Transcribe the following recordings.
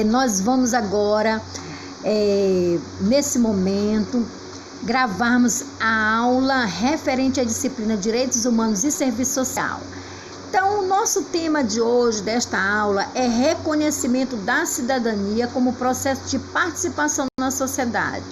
Nós vamos agora, nesse momento, gravarmos a aula referente à disciplina Direitos Humanos e Serviço Social. Então, o nosso tema de hoje, desta aula, é reconhecimento da cidadania como processo de participação na sociedade.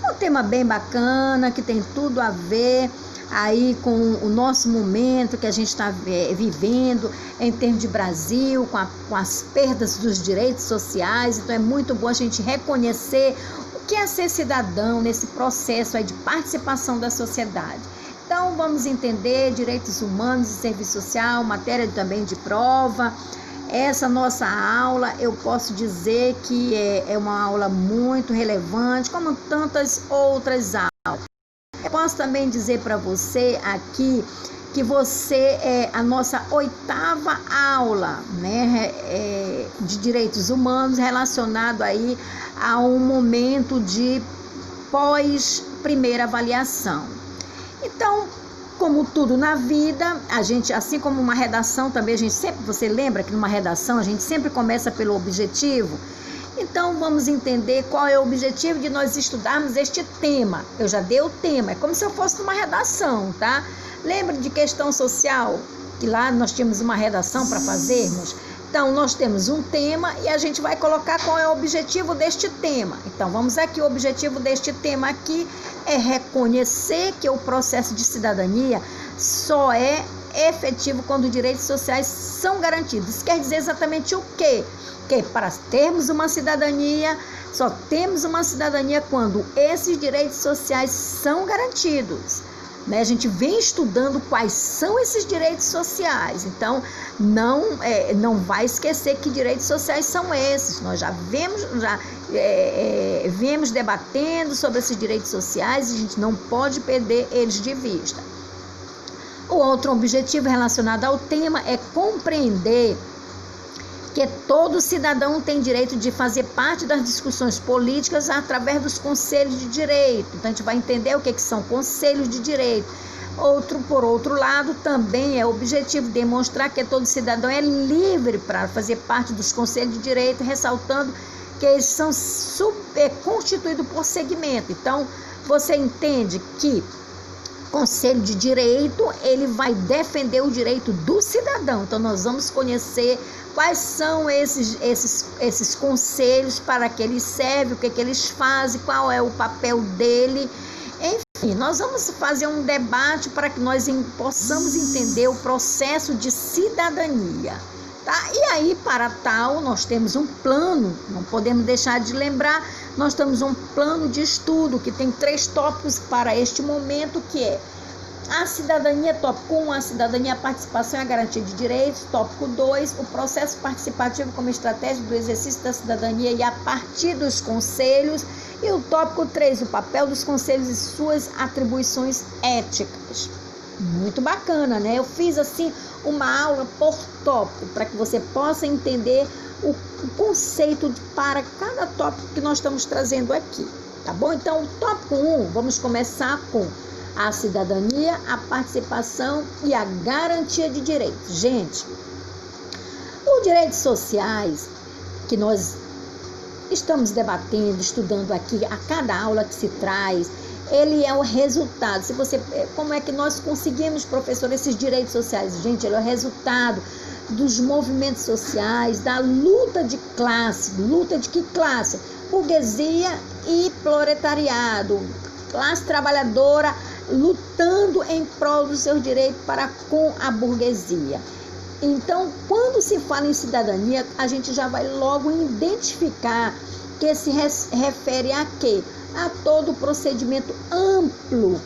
Um tema bem bacana, que tem tudo a ver aí com o nosso momento que a gente está vivendo em termos de Brasil, com as perdas dos direitos sociais. Então é muito bom a gente reconhecer o que é ser cidadão nesse processo aí de participação da sociedade. Então vamos entender direitos humanos e serviço social, matéria também de prova. Essa nossa aula, eu posso dizer que é uma aula muito relevante, como tantas outras aulas. Eu posso também dizer para você aqui que você é a nossa 8ª aula, né, de direitos humanos relacionado aí a um momento de pós-primeira avaliação. Então, como tudo na vida, a gente, assim como uma redação também, a gente sempre, você lembra que numa redação a gente sempre começa pelo objetivo? Então, vamos entender qual é o objetivo de nós estudarmos este tema. Eu já dei o tema, é como se eu fosse numa redação, tá? Lembra de questão social, que lá nós tínhamos uma redação para fazermos? Então, nós temos um tema e a gente vai colocar qual é o objetivo deste tema. Então, vamos aqui, o objetivo deste tema aqui é reconhecer que o processo de cidadania só é efetivo quando os direitos sociais são garantidos. Isso quer dizer exatamente o quê? Que para termos uma cidadania, só temos uma cidadania quando esses direitos sociais são garantidos. A gente vem estudando quais são esses direitos sociais, então não vai esquecer que direitos sociais são esses. Nós já vemos debatendo sobre esses direitos sociais e a gente não pode perder eles de vista. O outro objetivo relacionado ao tema é compreender que todo cidadão tem direito de fazer parte das discussões políticas através dos conselhos de direito. Então, a gente vai entender o que são conselhos de direito. Por outro lado, também é objetivo demonstrar que todo cidadão é livre para fazer parte dos conselhos de direito, ressaltando que eles são constituídos por segmento. Então, você entende que Conselho de Direito, ele vai defender o direito do cidadão. Então, nós vamos conhecer quais são esses conselhos, para que eles servem, o que eles fazem, qual é o papel dele. Enfim, nós vamos fazer um debate para que nós possamos entender o processo de cidadania. Tá? E aí, para tal, nós temos um plano, não podemos deixar de lembrar, nós temos um plano de estudo que tem 3 tópicos para este momento, que é a cidadania, tópico 1, a cidadania, a participação e a garantia de direitos, tópico 2, o processo participativo como estratégia do exercício da cidadania e a partir dos conselhos, e o tópico 3, o papel dos conselhos e suas atribuições éticas. Muito bacana, né? Eu fiz assim uma aula por tópico, para que você possa entender o conceito para cada tópico que nós estamos trazendo aqui, tá bom? Então, o tópico 1, vamos começar com a cidadania, a participação e a garantia de direitos. Gente, os direitos sociais que nós estamos debatendo, estudando aqui, a cada aula que se traz, ele é o resultado. Como é que nós conseguimos, professor, esses direitos sociais? Gente, ele é o resultado dos movimentos sociais, da luta de classe. Luta de que classe? Burguesia e proletariado. Classe trabalhadora lutando em prol dos seus direitos para com a burguesia. Então, quando se fala em cidadania, a gente já vai logo identificar que se refere a quê? A todo procedimento amplo.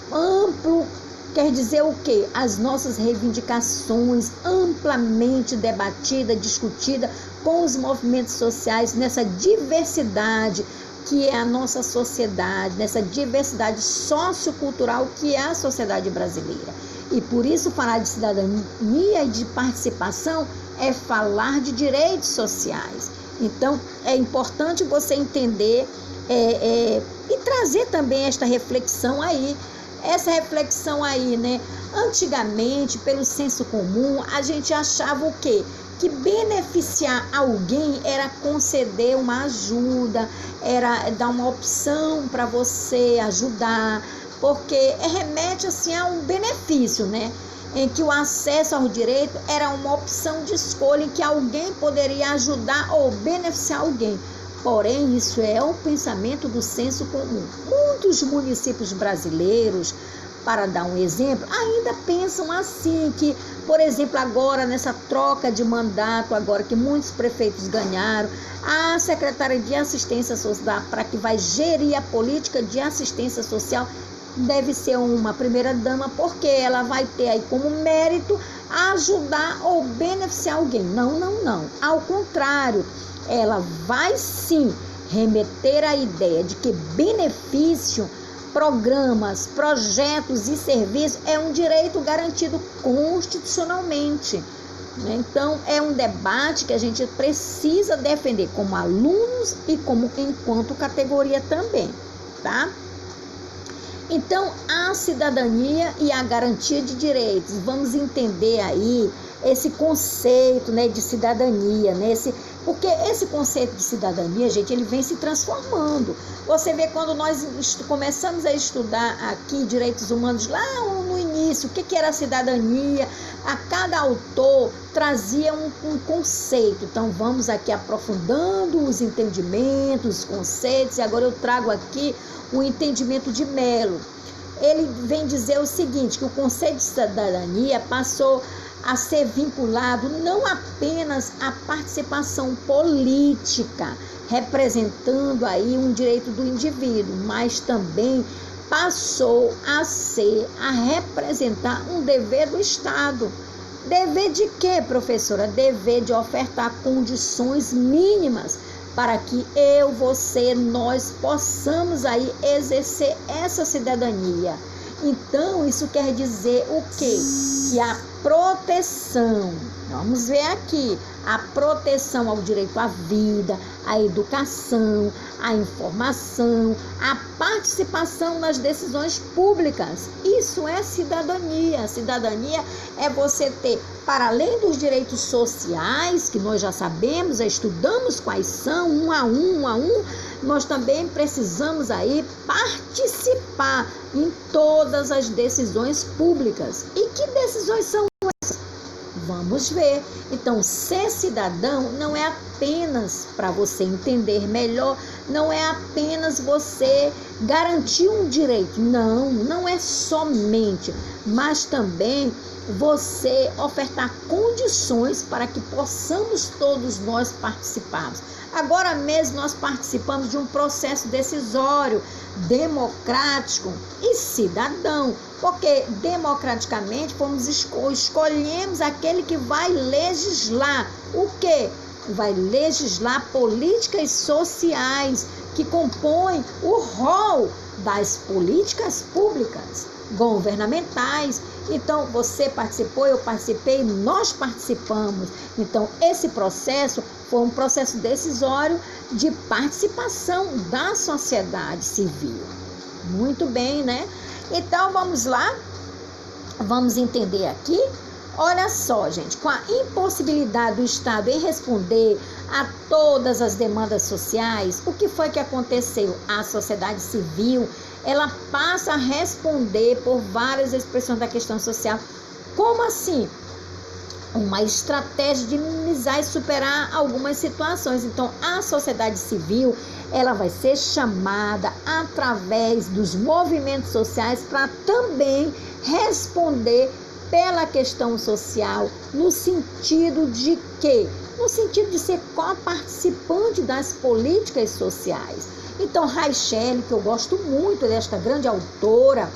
Amplo quer dizer o quê? As nossas reivindicações amplamente debatidas, discutidas com os movimentos sociais nessa diversidade que é a nossa sociedade, nessa diversidade sociocultural que é a sociedade brasileira. E por isso falar de cidadania e de participação é falar de direitos sociais. Então, é importante você entender e trazer também esta reflexão aí. Essa reflexão aí, né? Antigamente, pelo senso comum, a gente achava o quê? que beneficiar alguém era conceder uma ajuda, era dar uma opção para você ajudar, porque remete assim a um benefício, né? Em que o acesso ao direito era uma opção de escolha em que alguém poderia ajudar ou beneficiar alguém. Porém, isso é o pensamento do senso comum. Muitos municípios brasileiros, para dar um exemplo, ainda pensam assim, que, por exemplo, agora nessa troca de mandato, agora que muitos prefeitos ganharam, a secretária de assistência social, para que vai gerir a política de assistência social, deve ser uma primeira-dama, porque ela vai ter aí como mérito ajudar ou beneficiar alguém. Não. Ao contrário, ela vai sim remeter à ideia de que benefício, programas, projetos e serviços é um direito garantido constitucionalmente. Então, é um debate que a gente precisa defender como alunos e como enquanto categoria também, tá? Então, a cidadania e a garantia de direitos, vamos entender aí esse conceito, né, de cidadania, né, porque esse conceito de cidadania, gente, ele vem se transformando. Você vê quando nós começamos a estudar aqui direitos humanos, lá no início, o que era a cidadania, a cada autor trazia um conceito. Então, vamos aqui aprofundando os entendimentos, os conceitos, e agora eu trago aqui o entendimento de Mello. Ele vem dizer o seguinte, que o conceito de cidadania passou a ser vinculado não apenas à participação política, representando aí um direito do indivíduo, mas também passou a representar um dever do Estado. Dever de quê, professora? Dever de ofertar condições mínimas para que eu, você, nós possamos aí exercer essa cidadania. Então, isso quer dizer o quê? Que a proteção, vamos ver aqui, a proteção ao direito à vida, à educação, à informação, à participação nas decisões públicas. Isso é cidadania. Cidadania é você ter, para além dos direitos sociais, que nós já sabemos, já estudamos quais são, um a um, nós também precisamos aí participar em todas as decisões públicas. E que decisões são essas? Vamos ver. Então, ser cidadão não é apenas, para você entender melhor, não é apenas você garantir um direito. Não é somente, mas também você ofertar condições para que possamos todos nós participarmos. Agora mesmo nós participamos de um processo decisório, democrático e cidadão, porque democraticamente escolhemos aquele que vai legislar. O quê? Vai legislar políticas sociais que compõem o rol das políticas públicas governamentais. Então, você participou, eu participei, nós participamos. Então, esse processo foi um processo decisório de participação da sociedade civil. Muito bem, né? Então, vamos lá. Vamos entender aqui. Olha só, gente, com a impossibilidade do Estado em responder a todas as demandas sociais, o que foi que aconteceu? A sociedade civil, ela passa a responder por várias expressões da questão social. Como assim? Uma estratégia de minimizar e superar algumas situações. Então, a sociedade civil, ela vai ser chamada através dos movimentos sociais para também responder pela questão social, no sentido de quê? No sentido de ser co-participante das políticas sociais. Então, Rachel, que eu gosto muito desta grande autora,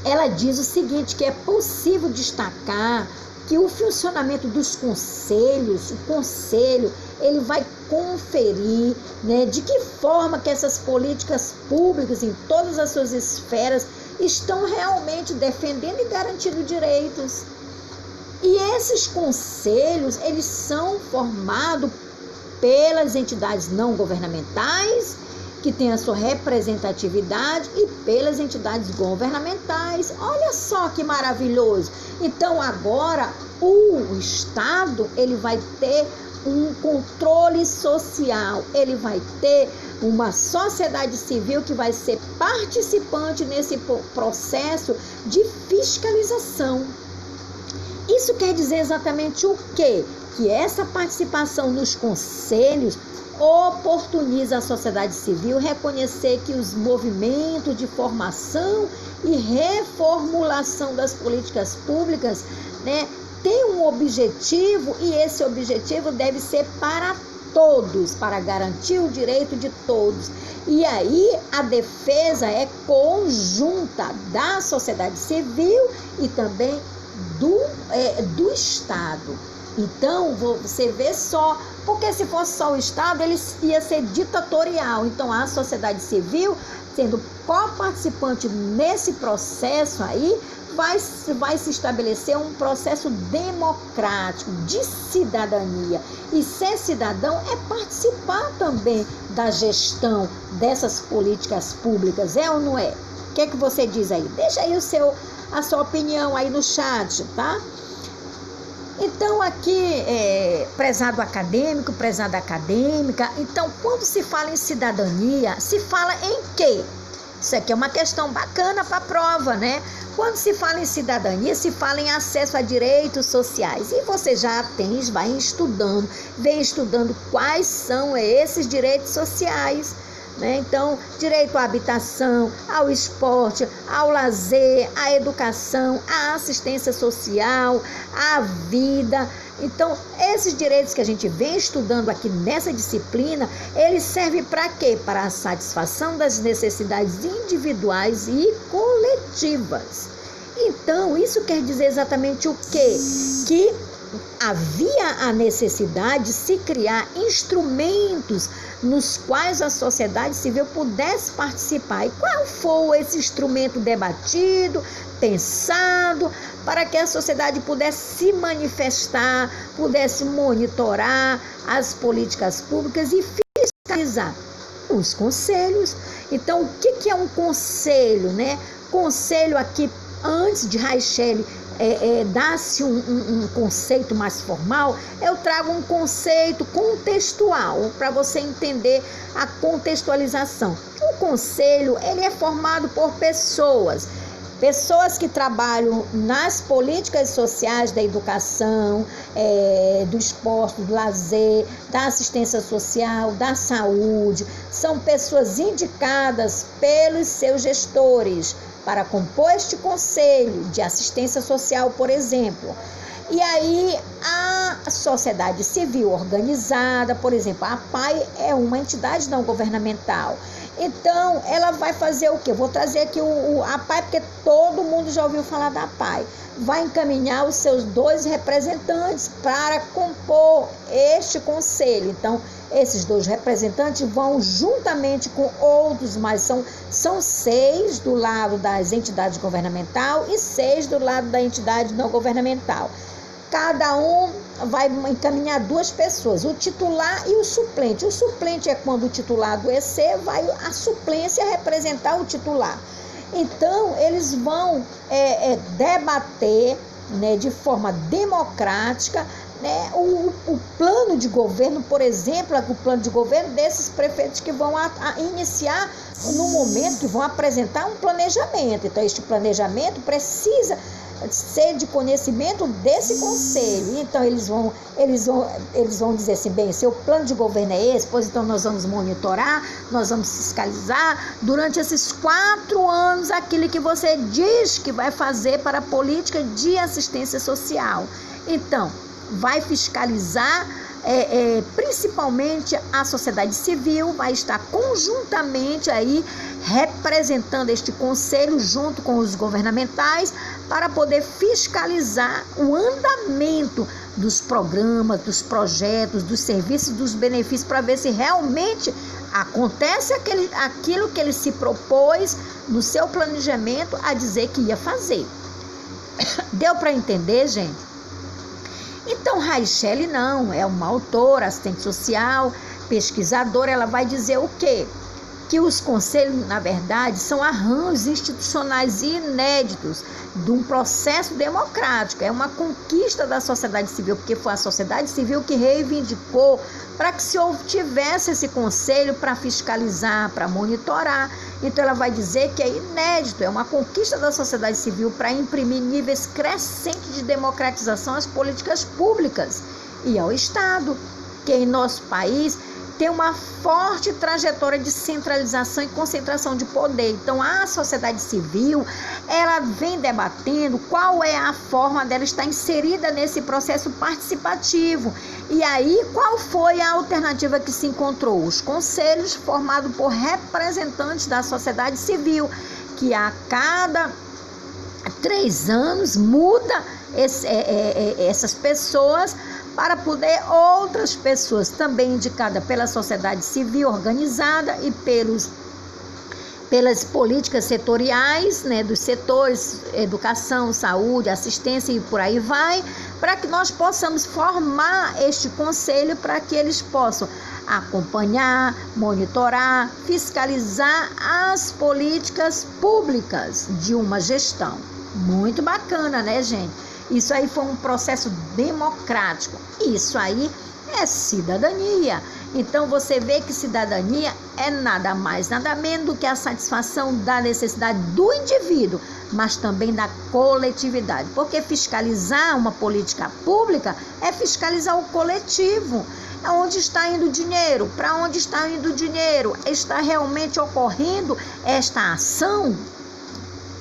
ela diz o seguinte, que é possível destacar que o funcionamento dos conselhos, o conselho, ele vai conferir, né, de que forma que essas políticas públicas em todas as suas esferas estão realmente defendendo e garantindo direitos. E esses conselhos, eles são formados pelas entidades não governamentais, que tem a sua representatividade, e pelas entidades governamentais. Olha só que maravilhoso! Então agora o Estado, ele vai ter um controle social, ele vai ter uma sociedade civil que vai ser participante nesse processo de fiscalização. Isso quer dizer exatamente o quê? Que essa participação nos conselhos oportuniza a sociedade civil reconhecer que os movimentos de formação e reformulação das políticas públicas, né, tem um objetivo, e esse objetivo deve ser para todos, para garantir o direito de todos. E aí a defesa é conjunta da sociedade civil e também do Estado. Então, você vê só, porque se fosse só o Estado, ele ia ser ditatorial. Então, a sociedade civil, sendo co-participante nesse processo aí, vai se estabelecer um processo democrático, de cidadania. E ser cidadão é participar também da gestão dessas políticas públicas, é ou não é? O que é que você diz aí? Deixa aí a sua opinião aí no chat, tá? Então aqui, prezado acadêmico, prezada acadêmica, então quando se fala em cidadania, se fala em quê? Isso aqui é uma questão bacana para a prova, né? Quando se fala em cidadania, se fala em acesso a direitos sociais. E você já vem estudando quais são esses direitos sociais, né? Então, direito à habitação, ao esporte, ao lazer, à educação, à assistência social, à vida. Então, esses direitos que a gente vem estudando aqui nessa disciplina, eles servem para quê? Para a satisfação das necessidades individuais e coletivas. Então, isso quer dizer exatamente o quê? Que havia a necessidade de se criar instrumentos nos quais a sociedade civil pudesse participar. E qual foi esse instrumento debatido, pensado, para que a sociedade pudesse se manifestar, pudesse monitorar as políticas públicas e fiscalizar? Os conselhos. Então, o que é um conselho, né? Conselho aqui, antes de Raichele dá-se um conceito mais formal, eu trago um conceito contextual para você entender a contextualização. O conselho, ele é formado por pessoas que trabalham nas políticas sociais da educação, do esporte, do lazer, da assistência social, da saúde. São pessoas indicadas pelos seus gestores para compor este conselho de assistência social, por exemplo. E aí a sociedade civil organizada, por exemplo, a APAE é uma entidade não governamental. Então, ela vai fazer o quê? Vou trazer aqui a APAE, porque todo mundo já ouviu falar da APAE. Vai encaminhar os seus 2 representantes para compor este conselho. Então, esses 2 representantes vão juntamente com outros, mas são 6 do lado das entidades governamentais e 6 do lado da entidade não governamental. Cada um vai encaminhar 2 pessoas, o titular e o suplente. O suplente é quando o titular adoecer, vai a suplência representar o titular. Então, eles vão debater, né, de forma democrática, né, o plano de governo, por exemplo, o plano de governo desses prefeitos que vão iniciar no momento que vão apresentar um planejamento. Então, este planejamento precisa ser de conhecimento desse conselho. Então, eles vão dizer assim, bem, seu plano de governo é esse, pois então nós vamos monitorar, nós vamos fiscalizar durante esses 4 anos aquilo que você diz que vai fazer para a política de assistência social. Então, vai fiscalizar principalmente a sociedade civil, vai estar conjuntamente aí representando este conselho junto com os governamentais para poder fiscalizar o andamento dos programas, dos projetos, dos serviços, dos benefícios, para ver se realmente acontece aquilo que ele se propôs no seu planejamento a dizer que ia fazer. Deu para entender, gente? Então, Raichele não, é uma autora, assistente social, pesquisadora, ela vai dizer o quê? que os conselhos, na verdade, são arranjos institucionais inéditos de um processo democrático. É uma conquista da sociedade civil, porque foi a sociedade civil que reivindicou para que se tivesse esse conselho para fiscalizar, para monitorar. Então ela vai dizer que é inédito, é uma conquista da sociedade civil para imprimir níveis crescentes de democratização às políticas públicas e ao Estado, que em nosso país tem uma forte trajetória de centralização e concentração de poder. Então, a sociedade civil, ela vem debatendo qual é a forma dela estar inserida nesse processo participativo. E aí, qual foi a alternativa que se encontrou? Os conselhos formados por representantes da sociedade civil, que a cada 3 anos muda essas pessoas para poder outras pessoas, também indicadas pela sociedade civil organizada e pelas políticas setoriais, né, dos setores educação, saúde, assistência e por aí vai, para que nós possamos formar este conselho para que eles possam acompanhar, monitorar, fiscalizar as políticas públicas de uma gestão. Muito bacana, né, gente? Isso aí foi um processo democrático. Isso aí é cidadania. Então você vê que cidadania é nada mais, nada menos do que a satisfação da necessidade do indivíduo, mas também da coletividade. Porque fiscalizar uma política pública é fiscalizar o coletivo. Onde está indo o dinheiro? Para onde está indo o dinheiro? Está realmente ocorrendo esta ação?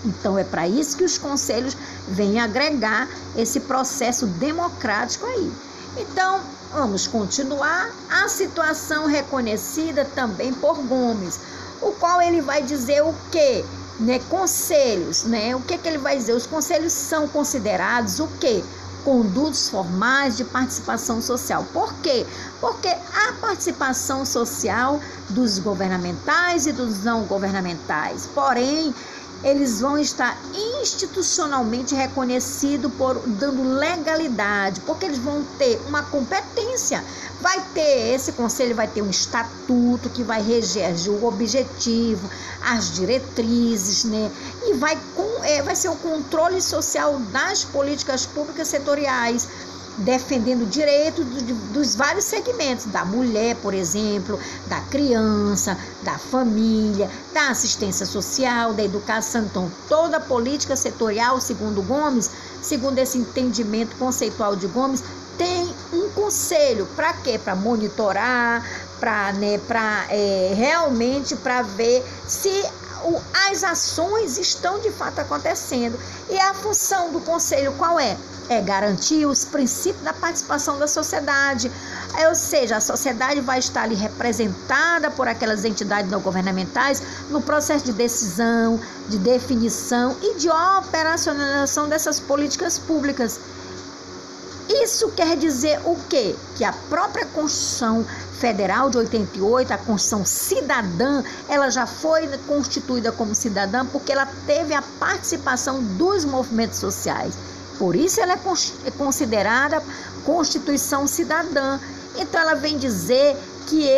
Então, é para isso que os conselhos vêm agregar esse processo democrático aí. Então, vamos continuar. A situação reconhecida também por Gomes, o qual ele vai dizer o quê? Né? Conselhos, né? O que ele vai dizer? Os conselhos são considerados o quê? Condutos formais de participação social. Por quê? Porque a participação social dos governamentais e dos não governamentais, porém, eles vão estar institucionalmente reconhecidos dando legalidade, porque eles vão ter uma competência. Esse conselho vai ter um estatuto que vai reger o objetivo, as diretrizes, né? E vai ser o controle social das políticas públicas setoriais, defendendo direitos dos vários segmentos, da mulher, por exemplo, da criança, da família, da assistência social, da educação. Então, toda a política setorial, segundo Gomes, segundo esse entendimento conceitual de Gomes, tem um conselho. Para quê? Para monitorar, realmente para ver se as ações estão de fato acontecendo. E a função do conselho qual é? É garantir os princípios da participação da sociedade, ou seja, a sociedade vai estar ali representada por aquelas entidades não governamentais no processo de decisão, de definição e de operacionalização dessas políticas públicas. Isso quer dizer o quê? Que a própria Constituição Federal de 88, a Constituição Cidadã, ela já foi constituída como cidadã porque ela teve a participação dos movimentos sociais. Por isso ela é considerada Constituição Cidadã. Então ela vem dizer que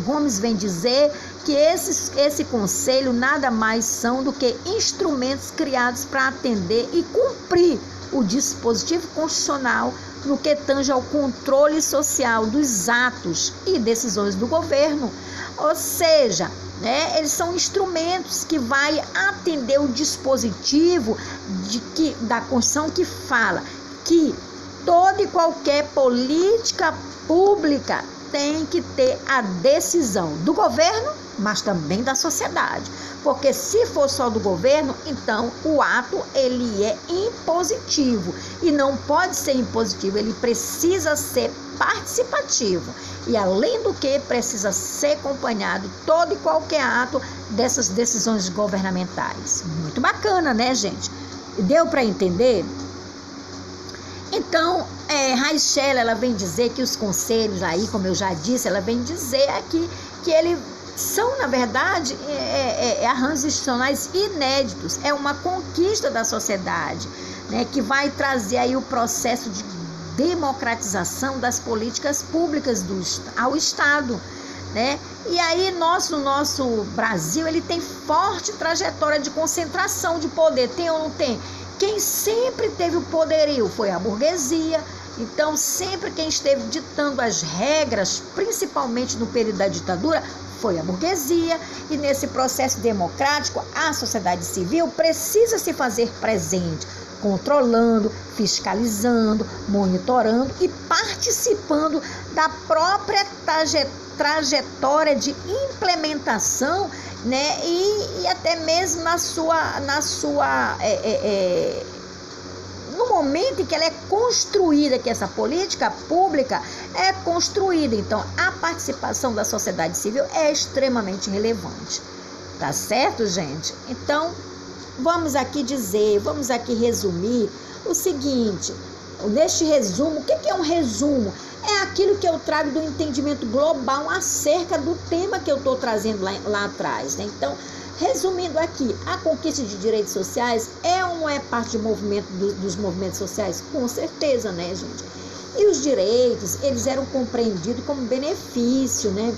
Gomes vem dizer que esse conselho nada mais são do que instrumentos criados para atender e cumprir o dispositivo constitucional no que tange ao controle social dos atos e decisões do governo. Ou seja, eles são instrumentos que vai atender o dispositivo da Constituição que fala que toda e qualquer política pública tem que ter a decisão do governo, mas também da sociedade. Porque se for só do governo, então o ato ele é impositivo e não pode ser impositivo, ele precisa ser participativo. E além do que precisa ser acompanhado todo e qualquer ato dessas decisões governamentais. Muito bacana, né, gente? Deu para entender? Então, Raichela, ela vem dizer que os conselhos aí, como eu já disse, ela vem dizer aqui que eles são, na verdade, arranjos institucionais inéditos. É uma conquista da sociedade, né, que vai trazer aí o processo de democratização das políticas públicas ao Estado. né? E aí no nosso Brasil, ele tem forte trajetória de concentração de poder, tem ou não tem? Quem sempre teve o poderio foi a burguesia. Então, sempre quem esteve ditando as regras, principalmente no período da ditadura, foi a burguesia. E nesse processo democrático, a sociedade civil precisa se fazer presente, controlando, fiscalizando, monitorando e participando da própria trajetória de implementação, né? E até mesmo no momento em que ela é construída, que essa política pública é construída. Então, a participação da sociedade civil é extremamente relevante. Tá certo, gente? Então, vamos aqui resumir o seguinte. Neste resumo, o que é um resumo? É aquilo que eu trago do entendimento global acerca do tema que eu estou trazendo lá atrás, né? Então, resumindo aqui, a conquista de direitos sociais é ou não é parte dos movimentos sociais? Com certeza, né, gente? E os direitos, eles eram compreendidos como benefício, né?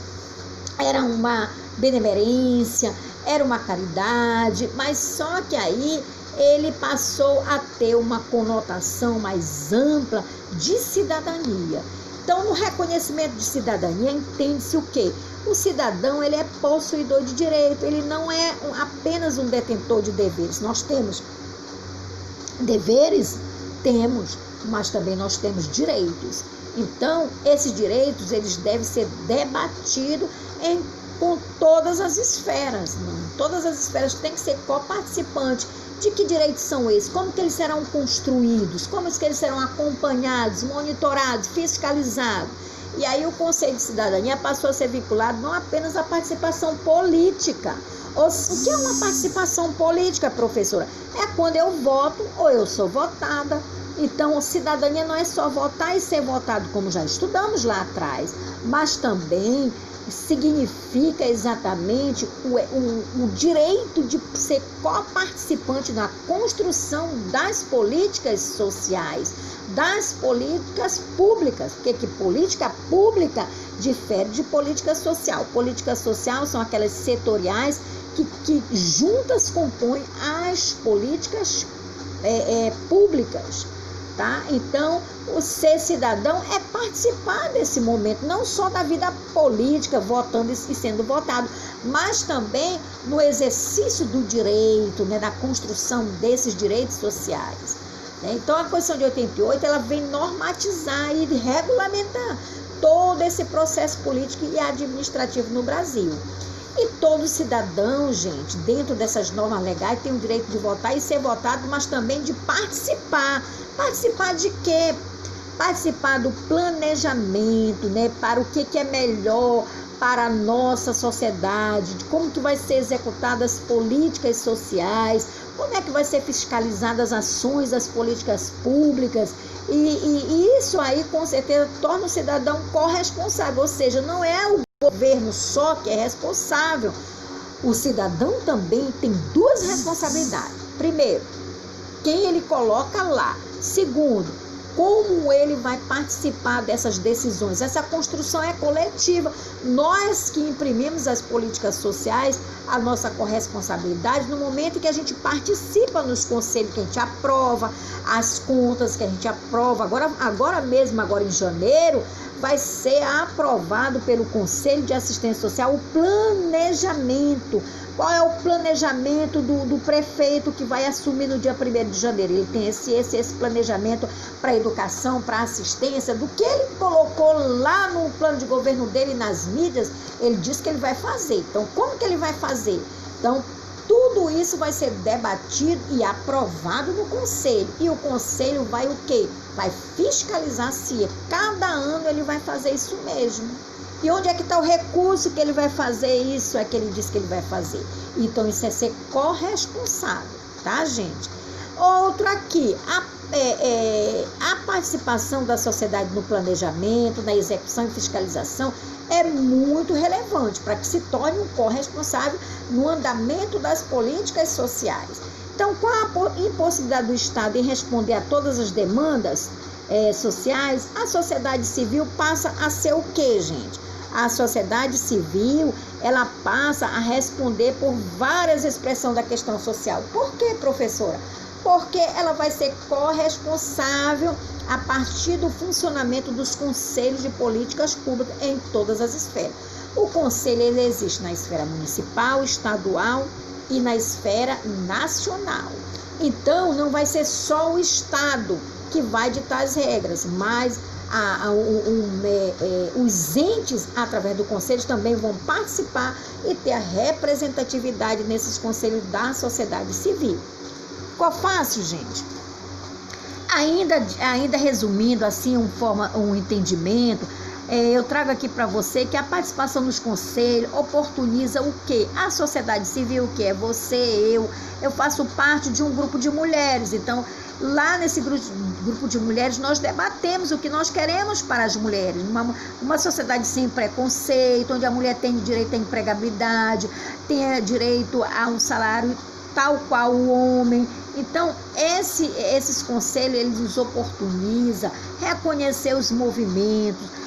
Era uma benemerência, era uma caridade, mas só que aí ele passou a ter uma conotação mais ampla de cidadania. Então, no reconhecimento de cidadania, entende-se o quê? O cidadão, ele é possuidor de direito, ele não é apenas um detentor de deveres. Nós temos deveres? Temos, mas também nós temos direitos. Então, esses direitos, eles devem ser debatidos com todas as esferas. Todas as esferas têm que ser coparticipantes. De que direitos são esses? Como que eles serão construídos? Como que eles serão acompanhados, monitorados, fiscalizados? E aí o Conselho de Cidadania passou a ser vinculado não apenas à participação política. O que é uma participação política, professora? É quando eu voto ou eu sou votada. Então, cidadania não é só votar e ser votado, como já estudamos lá atrás, mas também significa exatamente o direito de ser coparticipante na construção das políticas sociais, das políticas públicas, porque política pública difere de política social. Política social são aquelas setoriais que juntas compõem as políticas públicas. Tá? Então, o ser cidadão é participar desse momento, não só da vida política, votando e sendo votado, mas também no exercício do direito, né, da construção desses direitos sociais. Né? Então, a Constituição de 88, ela vem normatizar e regulamentar todo esse processo político e administrativo no Brasil. E todo cidadão, gente, dentro dessas normas legais, tem o direito de votar e ser votado, mas também de participar. Participar de quê? Participar do planejamento, né? Para o que é melhor para a nossa sociedade, de como que vai ser executadas as políticas sociais, como é que vai ser fiscalizadas as ações das políticas públicas. E isso aí, com certeza, torna o cidadão corresponsável, ou seja, não é o governo só que é responsável. O cidadão também tem duas responsabilidades. Primeiro, quem ele coloca lá. Segundo, como ele vai participar dessas decisões. Essa construção é coletiva. Nós que imprimimos as políticas sociais, a nossa corresponsabilidade no momento em que a gente participa nos conselhos, que a gente aprova, as contas que a gente aprova. Agora mesmo, agora em janeiro, vai ser aprovado pelo Conselho de Assistência Social o planejamento. Qual é o planejamento do prefeito que vai assumir no dia 1º de janeiro? Ele tem esse planejamento para educação, para assistência, do que ele colocou lá no plano de governo dele, nas mídias, ele diz que ele vai fazer. Então, como que ele vai fazer? Então, tudo isso vai ser debatido e aprovado no Conselho. E o Conselho vai o quê? Vai fiscalizar se cada ano ele vai fazer isso mesmo. E onde é que está o recurso que ele vai fazer isso? É que ele diz que ele vai fazer. Então, isso é ser corresponsável, tá, gente? Outro aqui, a participação da sociedade no planejamento, na execução e fiscalização é muito relevante para que se torne um corresponsável no andamento das políticas sociais. Então, com a impossibilidade do Estado em responder a todas as demandas sociais, a sociedade civil passa a ser o quê, gente? A sociedade civil, ela passa a responder por várias expressões da questão social. Por quê, professora? Porque ela vai ser corresponsável a partir do funcionamento dos conselhos de políticas públicas em todas as esferas. O conselho ele existe na esfera municipal, estadual e na esfera nacional. Então, não vai ser só o Estado que vai ditar as regras, mas os entes, através do conselho, também vão participar e ter a representatividade nesses conselhos da sociedade civil. Ficou fácil, gente? Ainda resumindo assim um entendimento, eu trago aqui para você que a participação nos conselhos oportuniza o quê? A sociedade civil, que é você, eu faço parte de um grupo de mulheres, então lá nesse grupo de mulheres nós debatemos o que nós queremos para as mulheres, uma sociedade sem preconceito, onde a mulher tem direito à empregabilidade, tem direito a um salário tal qual o homem. Então, esses conselhos, eles nos oportunizam reconhecer os movimentos,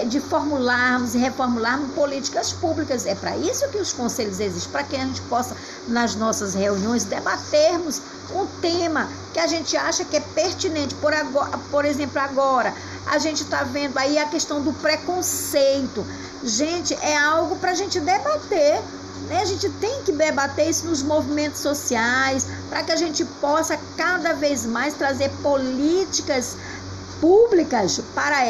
de formularmos e reformularmos políticas públicas. É para isso que os conselhos existem, para que a gente possa, nas nossas reuniões, debatermos um tema que a gente acha que é pertinente. Por exemplo, agora, a gente está vendo aí a questão do preconceito. Gente, é algo para a gente debater. A gente tem que debater isso nos movimentos sociais, para que a gente possa cada vez mais trazer políticas públicas para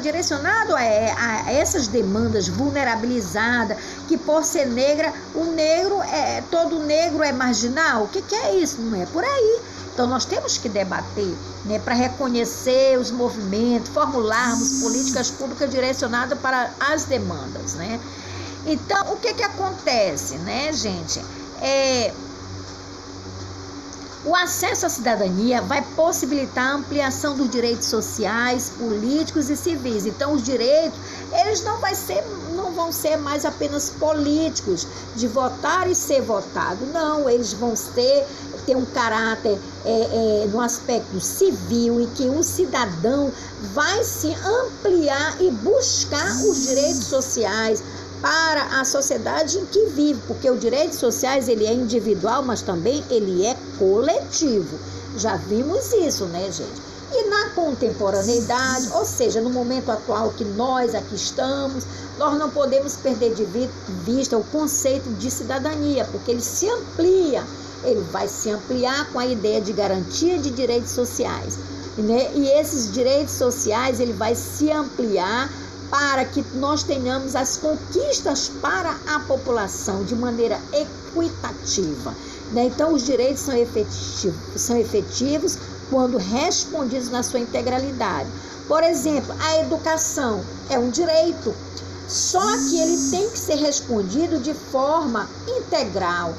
direcionado a essas demandas vulnerabilizadas, que por ser negra, todo negro é marginal. O que é isso? Não é por aí. Então nós temos que debater, para reconhecer os movimentos, formularmos políticas públicas direcionadas para as demandas, Então, o que acontece, gente? O acesso à cidadania vai possibilitar a ampliação dos direitos sociais, políticos e civis. Então, os direitos, eles não vão ser mais apenas políticos, de votar e ser votado. Não, eles vão ter um caráter no aspecto civil, em que um cidadão vai se ampliar e buscar os direitos sociais para a sociedade em que vive, porque os direitos sociais, ele é individual, mas também ele é coletivo. Já vimos isso, gente? E na contemporaneidade, ou seja, no momento atual que nós aqui estamos, nós não podemos perder de vista o conceito de cidadania, porque ele se amplia, ele vai se ampliar com a ideia de garantia de direitos sociais, E esses direitos sociais, ele vai se ampliar para que nós tenhamos as conquistas para a população de maneira equitativa. Então, os direitos são efetivos quando respondidos na sua integralidade. Por exemplo, a educação é um direito, só que ele tem que ser respondido de forma integral.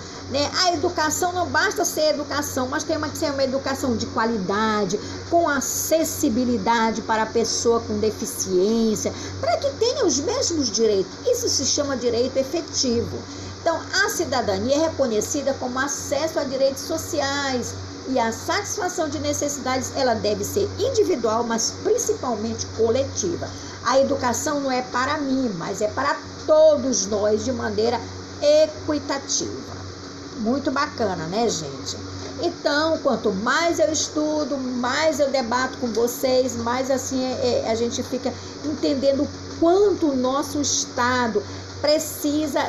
A educação não basta ser educação, mas tem que ser uma educação de qualidade, com acessibilidade para a pessoa com deficiência, para que tenha os mesmos direitos. Isso se chama direito efetivo. Então, a cidadania é reconhecida como acesso a direitos sociais, e a satisfação de necessidades, ela deve ser individual, mas principalmente coletiva. A educação não é para mim, mas é para todos nós de maneira equitativa. Muito bacana, gente? Então, quanto mais eu estudo, mais eu debato com vocês, mais assim a gente fica entendendo quanto o nosso Estado precisa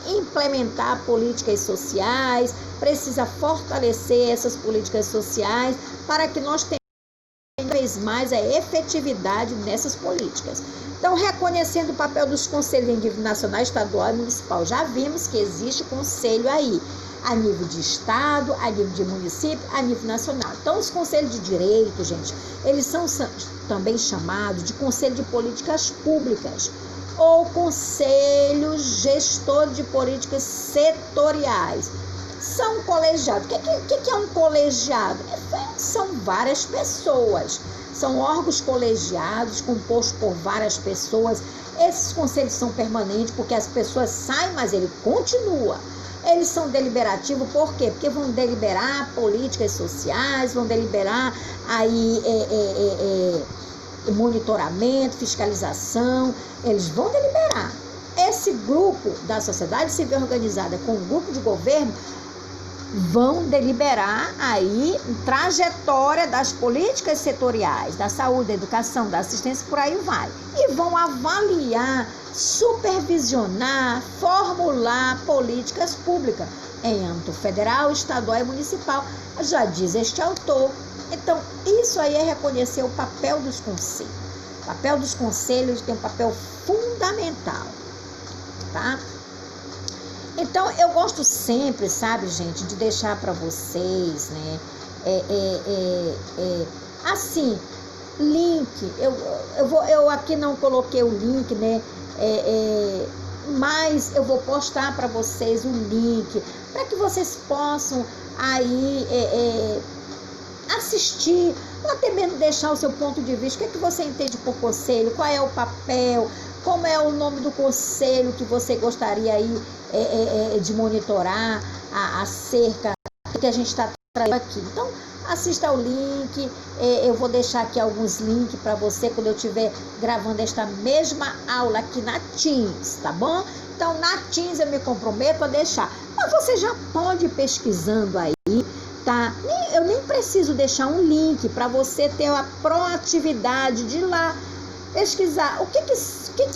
implementar políticas sociais, precisa fortalecer essas políticas sociais para que nós tenhamos cada vez mais a efetividade nessas políticas. Então, reconhecendo o papel dos conselhos em nível nacional, estadual e municipal, já vimos que existe conselho aí, a nível de estado, a nível de município, a nível nacional. Então, os conselhos de direito, gente, eles são também chamados de conselho de políticas públicas ou conselho gestor de políticas setoriais. São colegiados. O que é um colegiado? São várias pessoas. São órgãos colegiados compostos por várias pessoas. Esses conselhos são permanentes porque as pessoas saem, mas ele continua. Eles são deliberativos, por quê? Porque vão deliberar políticas sociais, vão deliberar aí monitoramento, fiscalização, eles vão deliberar. esse grupo da sociedade civil organizada com o grupo de governo vão deliberar aí trajetória das políticas setoriais, da saúde, da educação, da assistência, por aí vai. E vão avaliar, supervisionar, formular políticas públicas em âmbito federal, estadual e municipal, já diz este autor. Então, isso aí é reconhecer o papel dos conselhos. O papel dos conselhos tem um papel fundamental, tá? Então, eu gosto sempre, sabe, gente, de deixar para vocês, né, assim, link, eu aqui não coloquei o link, né, mas eu vou postar para vocês o link, para que vocês possam aí assistir, ou até mesmo deixar o seu ponto de vista, o que é que você entende por conselho, qual é o papel, como é o nome do conselho que você gostaria aí de monitorar acerca do que a gente está trazendo aqui. Então, assista o link, eu vou deixar aqui alguns links para você quando eu estiver gravando esta mesma aula aqui na Teams, tá bom? Então, na Teams eu me comprometo a deixar. Mas você já pode ir pesquisando aí, tá? Eu nem preciso deixar um link para você ter a proatividade de ir lá pesquisar o que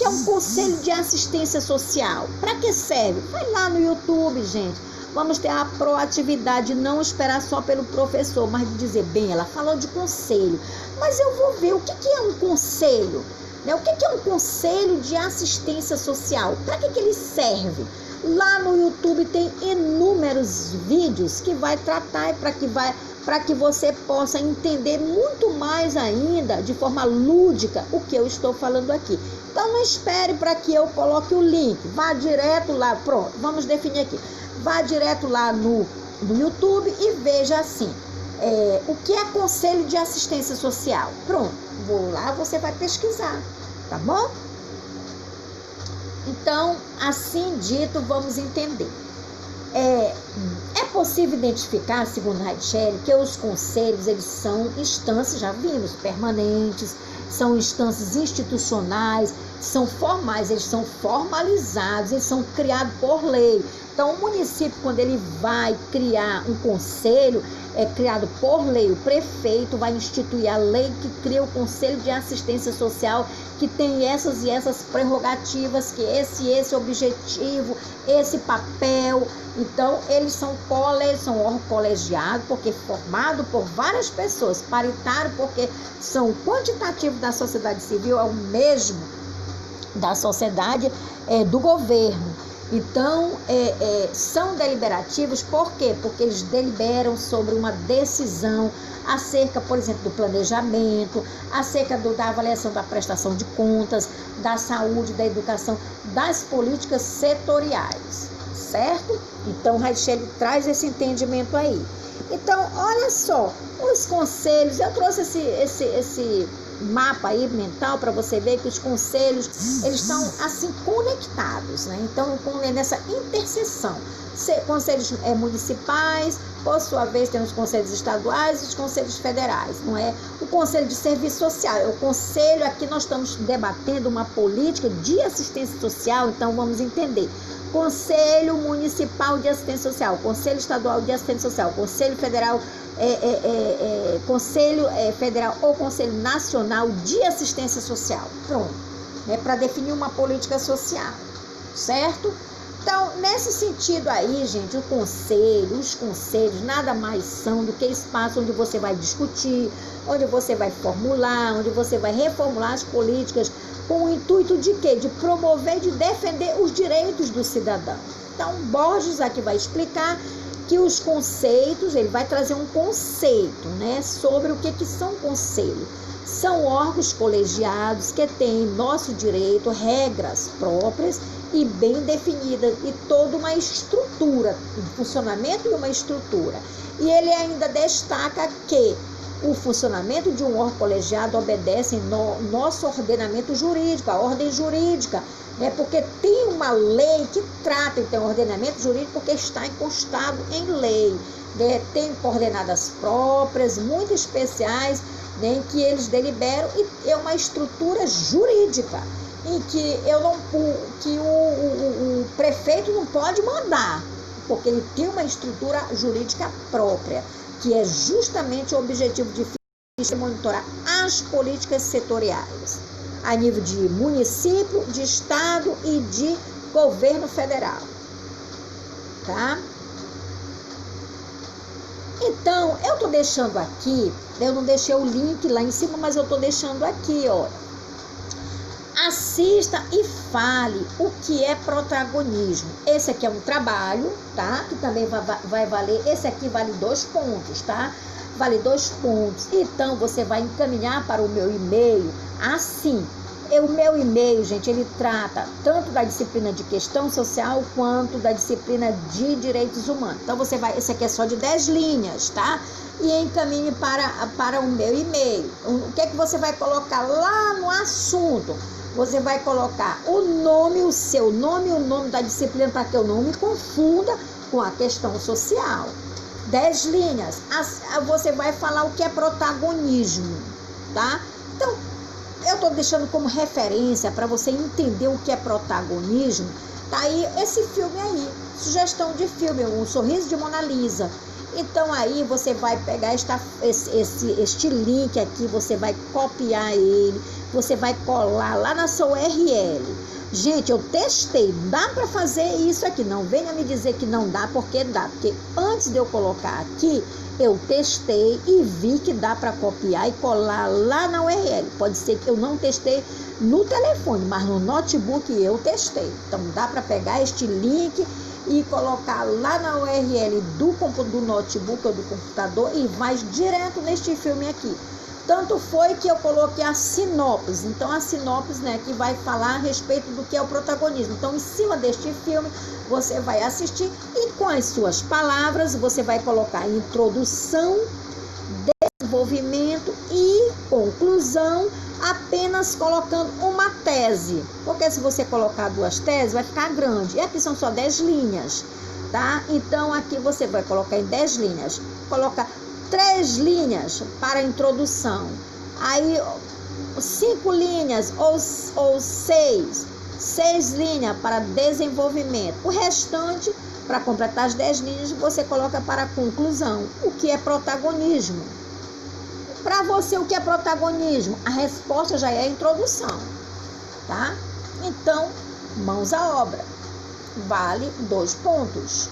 é um conselho de assistência social, para que serve? Vai lá no YouTube, gente. Vamos ter a proatividade, não esperar só pelo professor, mas de dizer, bem, ela falou de conselho, mas eu vou ver o que é um conselho, né? O que é um conselho de assistência social, para que ele serve? Lá no YouTube tem inúmeros vídeos que vai tratar e para que você possa entender muito mais ainda, de forma lúdica, o que eu estou falando aqui. Então, não espere para que eu coloque o link. Vá direto lá, pronto, vamos definir aqui. Vá direto lá no YouTube e veja assim, o que é conselho de assistência social. Pronto, vou lá, você vai pesquisar, tá bom? Então, assim dito, vamos entender. É possível identificar, segundo Raichel, que os conselhos, eles são instâncias, já vimos, permanentes, são instâncias institucionais, são formais, eles são formalizados, eles são criados por lei. Então, o município, quando ele vai criar um conselho, é criado por lei, o prefeito vai instituir a lei que cria o Conselho de Assistência Social, que tem essas e essas prerrogativas, que esse objetivo, esse papel. Então, eles são órgão colegiado, porque formado por várias pessoas, paritário, porque são quantitativo da sociedade civil, é o mesmo da sociedade do governo. Então, são deliberativos, por quê? Porque eles deliberam sobre uma decisão acerca, por exemplo, do planejamento, acerca da avaliação da prestação de contas, da saúde, da educação, das políticas setoriais, certo? Então, Raichel traz esse entendimento aí. Então, olha só, os conselhos, eu trouxe esse mapa aí mental para você ver que os conselhos, eles estão assim conectados, né? Então, nessa interseção, conselhos municipais, por sua vez tem os conselhos estaduais e os conselhos federais, não é? O conselho de serviço social, o conselho, aqui nós estamos debatendo uma política de assistência social, então vamos entender. Conselho Municipal de Assistência Social, Conselho Estadual de Assistência Social, Conselho Federal, Conselho Federal ou Conselho Nacional de Assistência Social. Pronto, né, para definir uma política social, certo? Então, nesse sentido aí, gente, os conselhos nada mais são do que espaço onde você vai discutir, onde você vai formular, onde você vai reformular as políticas com o intuito de quê? De promover, de defender os direitos do cidadão. Então, Borges aqui vai explicar que os conceitos, ele vai trazer um conceito, né, sobre o que são conselhos. São órgãos colegiados que têm nosso direito, regras próprias e bem definidas e toda uma estrutura, um funcionamento e uma estrutura. E ele ainda destaca que o funcionamento de um órgão colegiado obedece no nosso ordenamento jurídico, a ordem jurídica, né? Porque tem uma lei que trata, então, ordenamento jurídico, porque está encostado em lei, né? Tem coordenadas próprias, muito especiais, né? Em que eles deliberam e é uma estrutura jurídica. em que o prefeito não pode mandar, porque ele tem uma estrutura jurídica própria, que é justamente o objetivo de monitorar as políticas setoriais, a nível de município, de estado e de governo federal, tá? Então, eu tô deixando aqui, eu não deixei o link lá em cima, mas eu tô deixando aqui, ó. Assista e fale o que é protagonismo. Esse aqui é um trabalho, tá? Que também vai valer, esse aqui vale 2 pontos, tá? Vale 2 pontos. Então, você vai encaminhar para o meu e-mail assim. O meu e-mail, gente, ele trata tanto da disciplina de questão social quanto da disciplina de direitos humanos. Então, você vai, esse aqui é só de 10 linhas, tá? E encaminhe para o meu e-mail. O que é que você vai colocar lá no assunto? Você vai colocar o nome, o seu nome e o nome da disciplina, para que eu não me confunda com a questão social. 10 linhas. Você vai falar o que é protagonismo, tá? Então, eu estou deixando como referência para você entender o que é protagonismo. Tá aí esse filme aí, sugestão de filme, Um Sorriso de Mona Lisa. Então aí você vai pegar este link aqui, você vai copiar ele, você vai colar lá na sua URL. Gente, eu testei, dá para fazer isso aqui, não venha me dizer que não dá, porque dá. Porque antes de eu colocar aqui, eu testei e vi que dá para copiar e colar lá na URL. Pode ser que eu não testei no telefone, mas no notebook eu testei. Então dá para pegar este link e colocar lá na URL do notebook ou do computador e vai direto neste filme aqui. Tanto foi que eu coloquei a sinopse. Então, a sinopse, né, que vai falar a respeito do que é o protagonismo. Então, em cima deste filme, você vai assistir e com as suas palavras, você vai colocar introdução, desenvolvimento e conclusão, apenas colocando uma tese. Porque se você colocar 2 teses, vai ficar grande. E aqui são só 10 linhas, tá? Então, aqui você vai colocar em 10 linhas. Coloca 3 linhas para introdução, aí 5 linhas ou 6 linhas para desenvolvimento. O restante, para completar as 10 linhas, você coloca para conclusão. O que é protagonismo? Para você, o que é protagonismo? A resposta já é a introdução, tá? Então, mãos à obra. Vale 2 pontos.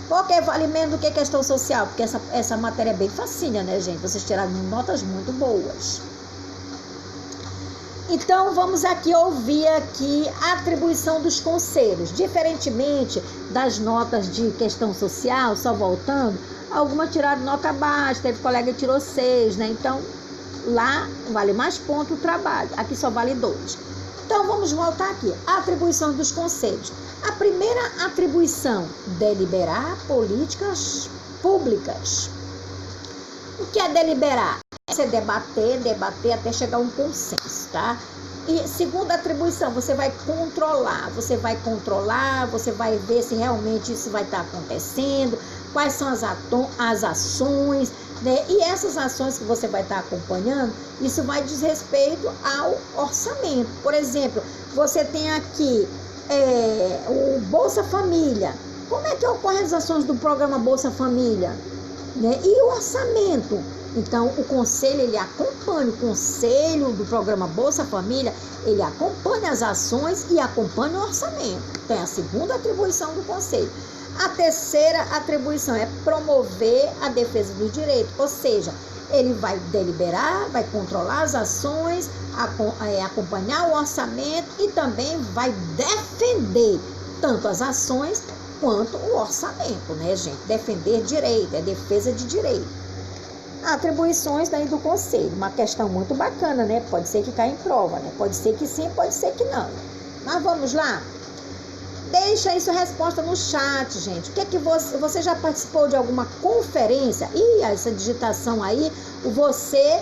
Por que vale menos do que questão social? Porque essa matéria é bem facinha, né, gente? Vocês tiraram notas muito boas. Então, vamos aqui ouvir aqui a atribuição dos conselhos. Diferentemente das notas de questão social, só voltando, algumas tiraram nota baixa, teve colega que tirou 6, né? Então, lá vale mais ponto o trabalho. Aqui só vale 2. Então, vamos voltar aqui. A atribuição dos conselhos. A primeira atribuição, deliberar políticas públicas. O que é deliberar? É você debater até chegar a um consenso, tá? E segunda atribuição, você vai controlar, você vai ver se realmente isso vai estar acontecendo, quais são as ações, né? E essas ações que você vai estar acompanhando, isso vai diz respeito ao orçamento. Por exemplo, você tem aqui o Bolsa Família. Como é que ocorrem as ações do programa Bolsa Família? Né? E o orçamento? Então, o conselho, ele acompanha, o conselho do programa Bolsa Família, ele acompanha as ações e acompanha o orçamento. Então, é a segunda atribuição do conselho. A terceira atribuição é promover a defesa do direito, ou seja, ele vai deliberar, vai controlar as ações, acompanhar o orçamento e também vai defender tanto as ações quanto o orçamento, né, gente? Defender direito, é defesa de direito. Atribuições daí do conselho, uma questão muito bacana, né? Pode ser que caia em prova, né? Pode ser que sim, pode ser que não. Mas vamos lá? Deixa aí sua resposta no chat, gente. O que é que você já participou de alguma conferência? Ih, essa digitação aí, o você,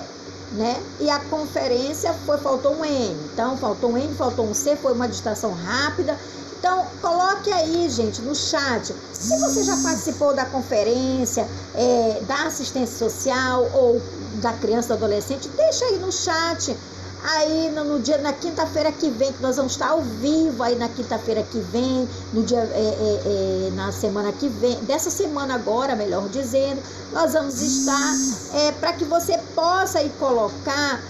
né? E a conferência faltou um N. Então, faltou um N, faltou um C, foi uma digitação rápida. Então, coloque aí, gente, no chat. Se você já participou da conferência, da assistência social ou da criança, do adolescente, deixa aí no chat Aí na quinta-feira que vem, que nós vamos estar ao vivo aí na quinta-feira que vem, na semana que vem, dessa semana agora, melhor dizendo, nós vamos estar para que você possa aí colocar,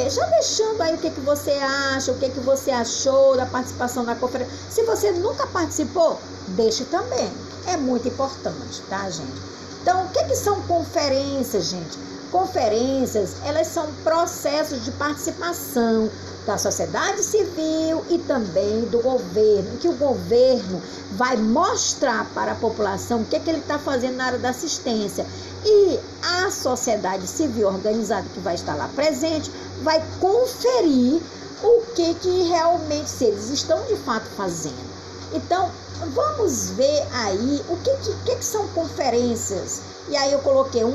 já deixando aí o que você acha, o que você achou da participação na conferência. Se você nunca participou, deixe também. É muito importante, tá, gente? Então, o que são conferências, gente? Conferências, elas são processos de participação da sociedade civil e também do governo, em que o governo vai mostrar para a população o que ele está fazendo na área da assistência. E a sociedade civil organizada que vai estar lá presente vai conferir o que realmente, se eles estão de fato fazendo. Então, vamos ver aí o que são conferências. E aí eu coloquei um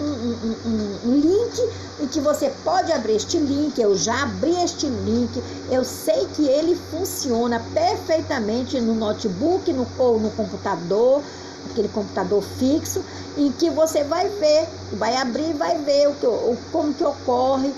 link em que você pode abrir este link. Eu já abri este link. Eu sei que ele funciona perfeitamente no notebook ou no computador, aquele computador fixo, em que você vai ver, vai abrir e vai ver como que ocorre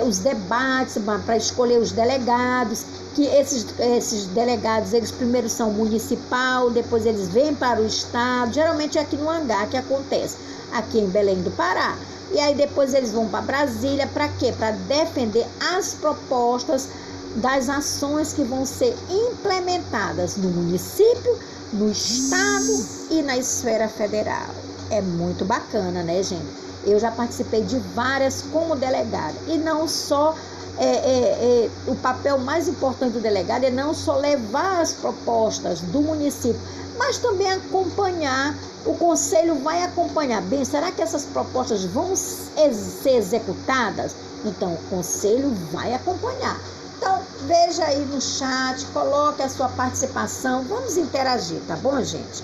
os debates para escolher os delegados, que esses delegados, eles primeiro são municipal, depois eles vêm para o estado, geralmente é aqui no hangar que acontece, aqui em Belém do Pará. E aí depois eles vão para Brasília, para quê? Para defender as propostas das ações que vão ser implementadas no município, no estado e na esfera federal. É muito bacana, né, gente? Eu já participei de várias como delegada. E não só, o papel mais importante do delegado é não só levar as propostas do município, mas também acompanhar. O conselho vai acompanhar. Bem, será que essas propostas vão ser executadas? Então, o conselho vai acompanhar. Então, veja aí no chat, coloque a sua participação, vamos interagir, tá bom, gente?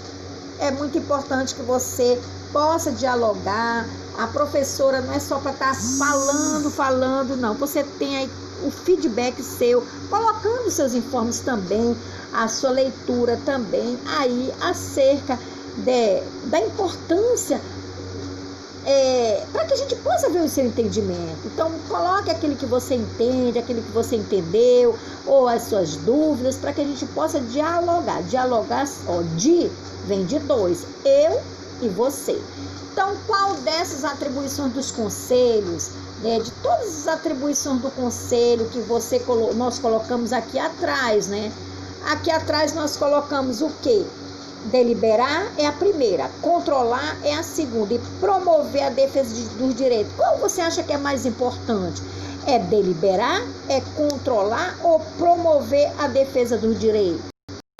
É muito importante que você possa dialogar. A professora não é só para estar falando, não. Você tem aí o feedback seu, colocando seus informes também, a sua leitura também, aí acerca da importância, para que a gente possa ver o seu entendimento. Então, coloque aquilo que você entende, aquilo que você entendeu, ou as suas dúvidas, para que a gente possa dialogar. Dialogar, vem de dois, eu e você. Então, qual dessas atribuições dos conselhos, de todas as atribuições do conselho que nós colocamos aqui atrás, né? Aqui atrás nós colocamos o quê? Deliberar é a primeira, controlar é a segunda e promover a defesa dos direitos. Qual você acha que é mais importante? É deliberar, é controlar ou promover a defesa dos direitos?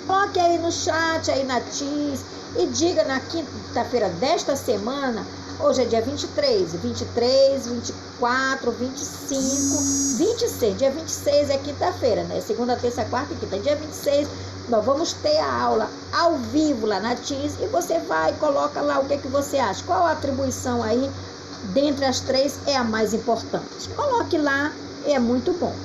Coloque aí no chat, aí na TIS, e diga na quinta-feira desta semana, hoje é dia 23, 24, 25, 26. Dia 26 é quinta-feira, né? Segunda, terça, quarta e quinta. Dia 26, nós vamos ter a aula ao vivo lá na TIS e você vai e coloca lá o que você acha. Qual a atribuição aí, dentre as três, é a mais importante? Coloque lá, é muito bom.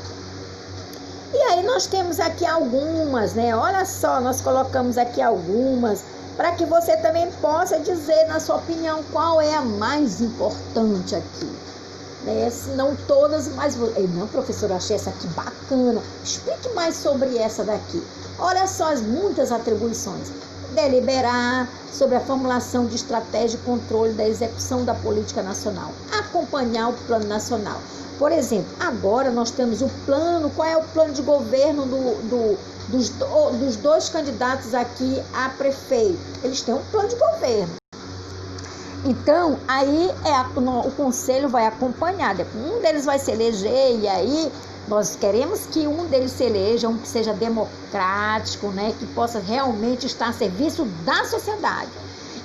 E aí nós temos aqui algumas, né? Olha só, nós colocamos aqui algumas, para que você também possa dizer, na sua opinião, qual é a mais importante aqui. Se não todas, mas... Não, professora, achei essa aqui bacana. Explique mais sobre essa daqui. Olha só as muitas atribuições. Deliberar sobre a formulação de estratégia e controle da execução da política nacional. Acompanhar o plano nacional. Por exemplo, agora nós temos o plano. Qual é o plano de governo dos dois candidatos aqui a prefeito? Eles têm um plano de governo. Então, aí o conselho vai acompanhar. Um deles vai se eleger e aí nós queremos que um deles se eleja, um que seja democrático, né, que possa realmente estar a serviço da sociedade.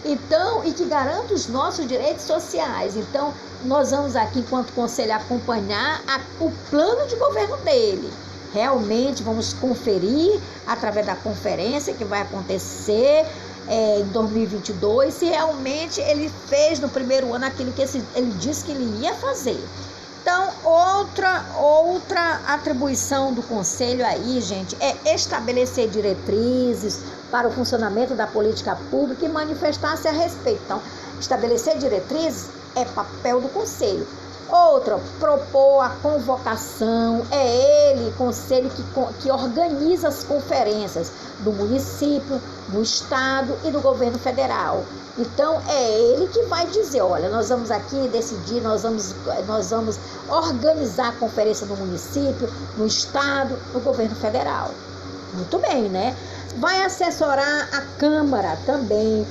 Então, e que garanta os nossos direitos sociais. Então, nós vamos aqui, enquanto conselho, acompanhar o plano de governo dele. Realmente vamos conferir através da conferência que vai acontecer em 2022, se realmente ele fez no primeiro ano aquilo que ele disse que ele ia fazer. Então, outra atribuição do conselho aí, gente, é estabelecer diretrizes para o funcionamento da política pública e manifestar-se a respeito. Então, estabelecer diretrizes é papel do conselho. Outra, propor a convocação, é ele, conselho, que organiza as conferências do município, do estado e do governo federal. Então, é ele que vai dizer, olha, nós vamos aqui decidir, nós vamos organizar a conferência no município, no estado, no governo federal. Muito bem, né? Vai assessorar a Câmara também,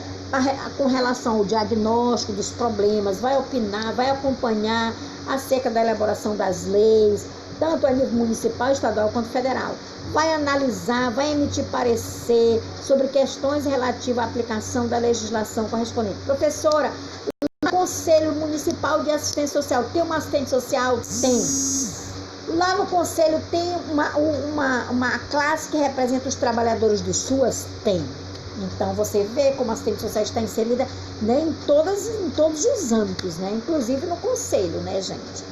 com relação ao diagnóstico dos problemas, vai opinar, vai acompanhar acerca da elaboração das leis, tanto a nível municipal, estadual quanto federal. Vai analisar, vai emitir parecer sobre questões relativas à aplicação da legislação correspondente. Professora, no Conselho Municipal de Assistência Social, tem uma assistente social? Tem. Lá no Conselho tem uma classe que representa os trabalhadores do SUAS? Tem. Então, você vê como a assistente social está inserida, né, em todos os âmbitos, né, inclusive no conselho, né, gente?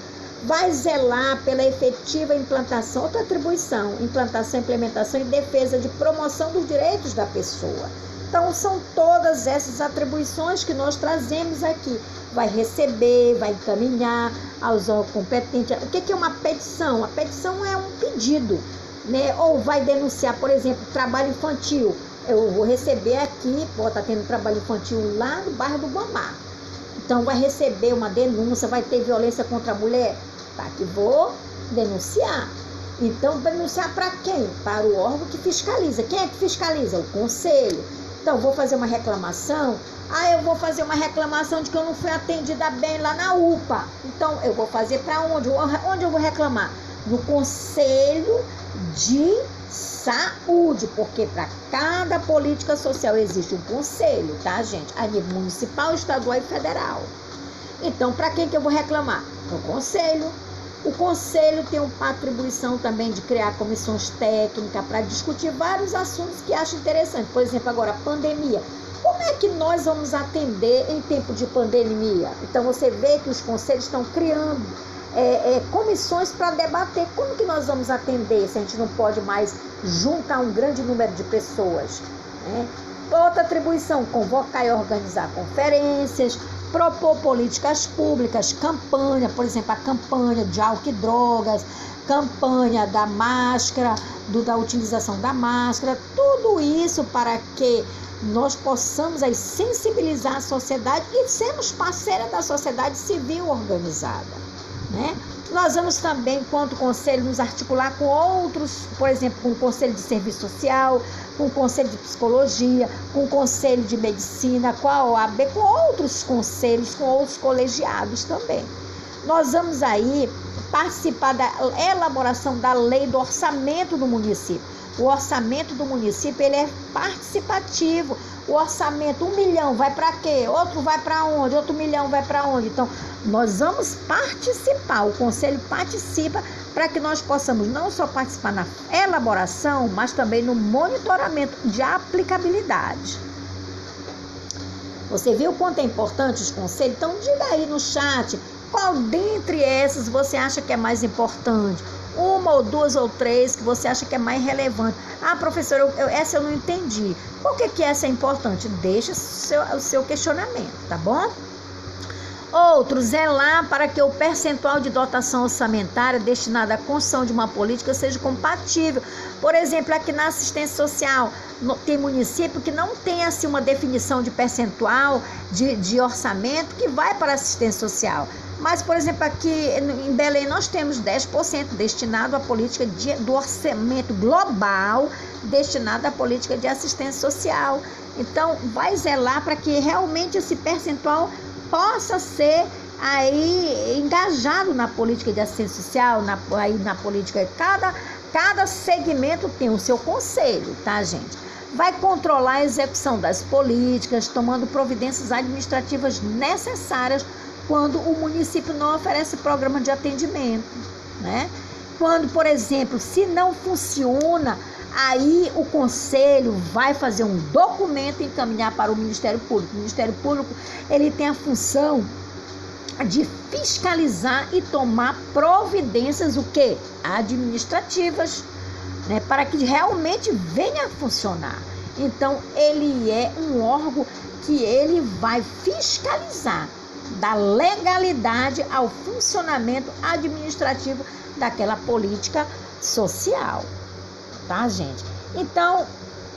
Vai zelar pela efetiva implantação, outra atribuição, implantação, implementação e defesa de promoção dos direitos da pessoa. Então, são todas essas atribuições que nós trazemos aqui. Vai receber, vai encaminhar aos órgãos competentes. O que é uma petição? A petição é um pedido, né? Ou vai denunciar, por exemplo, trabalho infantil. Eu vou receber aqui, pode estar tendo trabalho infantil lá no bairro do Guamá. Então, vai receber uma denúncia, vai ter violência contra a mulher? Tá, que vou denunciar. Então, denunciar para quem? Para o órgão que fiscaliza. Quem é que fiscaliza? O conselho. Então, vou fazer uma reclamação. Eu vou fazer uma reclamação de que eu não fui atendida bem lá na UPA. Então, eu vou fazer para onde? Onde eu vou reclamar? No Conselho de Saúde, porque para cada política social existe um conselho, tá, gente? A nível municipal, estadual e federal. Então, para quem que eu vou reclamar? Para o conselho. O conselho tem uma atribuição também de criar comissões técnicas para discutir vários assuntos que acha interessante. Por exemplo, agora, pandemia. Como é que nós vamos atender em tempo de pandemia? Então, você vê que os conselhos estão criando comissões para debater como que nós vamos atender se a gente não pode mais juntar um grande número de pessoas, né? Outra atribuição, convocar e organizar conferências, propor políticas públicas, campanha, por exemplo, a campanha de álcool e drogas, campanha da máscara, da utilização da máscara, tudo isso para que nós possamos aí sensibilizar a sociedade e sermos parceira da sociedade civil organizada, né? Nós vamos também, enquanto conselho, nos articular com outros, por exemplo, com o Conselho de Serviço Social, com o Conselho de Psicologia, com o Conselho de Medicina, com a OAB, com outros conselhos, com outros colegiados também. Nós vamos aí participar da elaboração da lei do orçamento do município. O orçamento do município, ele é participativo. O orçamento, 1 milhão, vai para quê? Outro vai para onde? Outro milhão vai para onde? Então, nós vamos participar, o conselho participa para que nós possamos não só participar na elaboração, mas também no monitoramento de aplicabilidade. Você viu quanto é importante os conselhos? Então, diga aí no chat, qual dentre essas você acha que é mais importante? Uma ou duas ou três que você acha que é mais relevante. Professora, essa eu não entendi. Por que essa é importante? Deixa o seu questionamento, tá bom? Outro, zelar para que o percentual de dotação orçamentária destinada à construção de uma política seja compatível. Por exemplo, aqui na assistência social, tem município que não tem assim uma definição de percentual de orçamento que vai para a assistência social. Mas, por exemplo, aqui em Belém nós temos 10% destinado à política do orçamento global destinado à política de assistência social. Então, vai zelar para que realmente esse percentual possa ser aí engajado na política de assistência social, na política. Cada segmento tem o seu conselho, tá, gente? Vai controlar a execução das políticas, tomando providências administrativas necessárias quando o município não oferece programa de atendimento, né? Quando, por exemplo, se não funciona, aí o conselho vai fazer um documento e encaminhar para o Ministério Público. O Ministério Público, ele tem a função de fiscalizar e tomar providências, o quê? Administrativas, né? Para que realmente venha a funcionar. Então, ele é um órgão que ele vai fiscalizar, da legalidade ao funcionamento administrativo daquela política social, tá, gente? Então,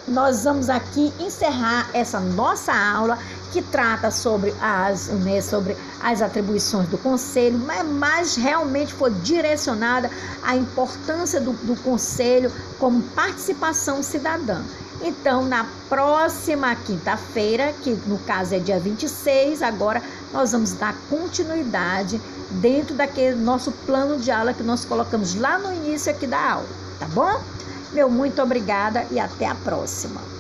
nós vamos aqui encerrar essa nossa aula que trata sobre as atribuições do Conselho, mas realmente foi direcionada à importância do Conselho como participação cidadã. Então, na próxima quinta-feira, que no caso é dia 26, agora nós vamos dar continuidade dentro daquele nosso plano de aula que nós colocamos lá no início aqui da aula, tá bom? Meu muito obrigada e até a próxima.